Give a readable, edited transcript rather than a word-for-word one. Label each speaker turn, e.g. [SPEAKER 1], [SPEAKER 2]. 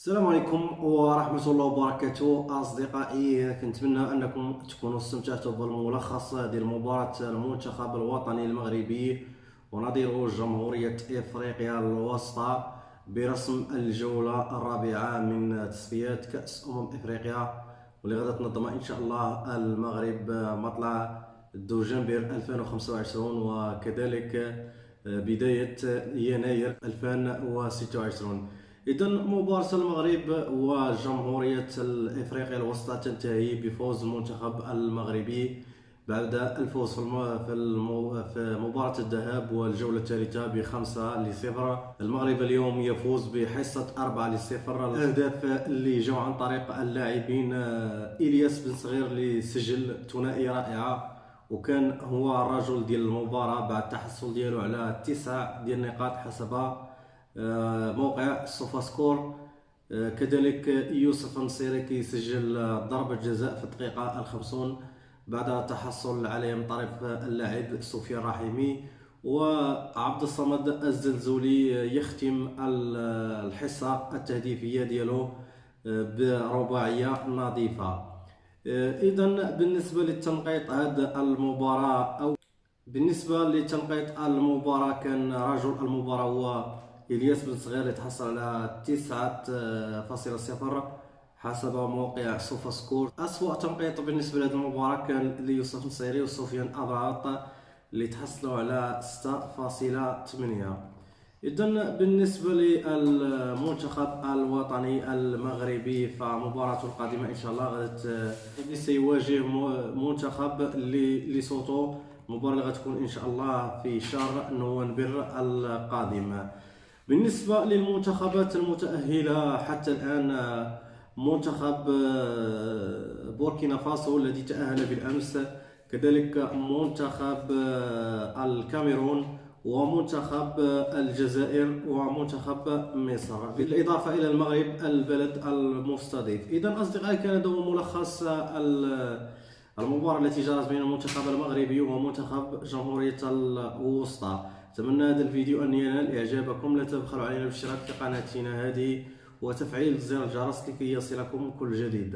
[SPEAKER 1] السلام عليكم ورحمة الله وبركاته أصدقائي. كنتمنى أنكم تكونوا استمتعتوا بالملخص ديال مباراة المنتخب الوطني المغربي ونظيره جمهورية إفريقيا الوسطى برسم الجولة الرابعة من تصفيات كأس إفريقيا، واللي غادا تنظمها إن شاء الله المغرب مطلع دجنبر 2025 وكذلك بداية يناير 2026. إذا مباراة المغرب وجمهورية إفريقيا الوسطى تنتهي بفوز المنتخب المغربي بعد الفوز في مباراة الذهاب والجولة الثالثة ب5-0. المغرب اليوم يفوز بحصة 4-0. الأهداف اللي جاوا عن طريق اللاعبين إلياس بن صغير اللي سجل ثنائية رائعة، وكان هو الرجل ديال المباراة بعد التحصل ديالو على 9 ديال النقاط حسب موقع سوفا سكور. كذلك يوسف النصيري كيسجل ضربة جزاء في الدقيقة 50 بعد التحصل عليه من طرف اللاعب سفيان رحيمي، وعبد الصمد الزلزولي يختم الحصة التهديفية ديالو برباعية نظيفة. إذا بالنسبة للتنقيط هذه المباراة أو بالنسبة لتنقيط المباراة، كان رجل المباراة هو إلياس بن صغير اللي تحصل على 9.0 حسب موقع سوفا سكور. أسوأ تنقيط بالنسبة لهذه المباراة كان ليوسف نصيري وسفيان أبراط اللي تحصلوا على 6.8. إذن بالنسبة للمنتخب الوطني المغربي فمباراته القادمة إن شاء الله غادي سيواجه منتخب ليسوتو، المباراة اللي غتكون إن شاء الله في شهر نوفمبر القادم. بالنسبة للمنتخبات المتأهلة حتى الآن، منتخب بوركينا فاسو الذي تأهل بالأمس، كذلك منتخب الكاميرون ومنتخب الجزائر ومنتخب مصر، بالإضافة إلى المغرب البلد المستضيف. إذا أصدقائي، كان هذا هو ملخص المباراة التي جرت بين المنتخب المغربي ومنتخب جمهورية الوسطى. أتمنى هذا الفيديو أن ينال إعجابكم. لا تبخلوا علينا بالاشتراك في قناتنا هذه وتفعيل زر الجرس لكي يصلكم كل جديد.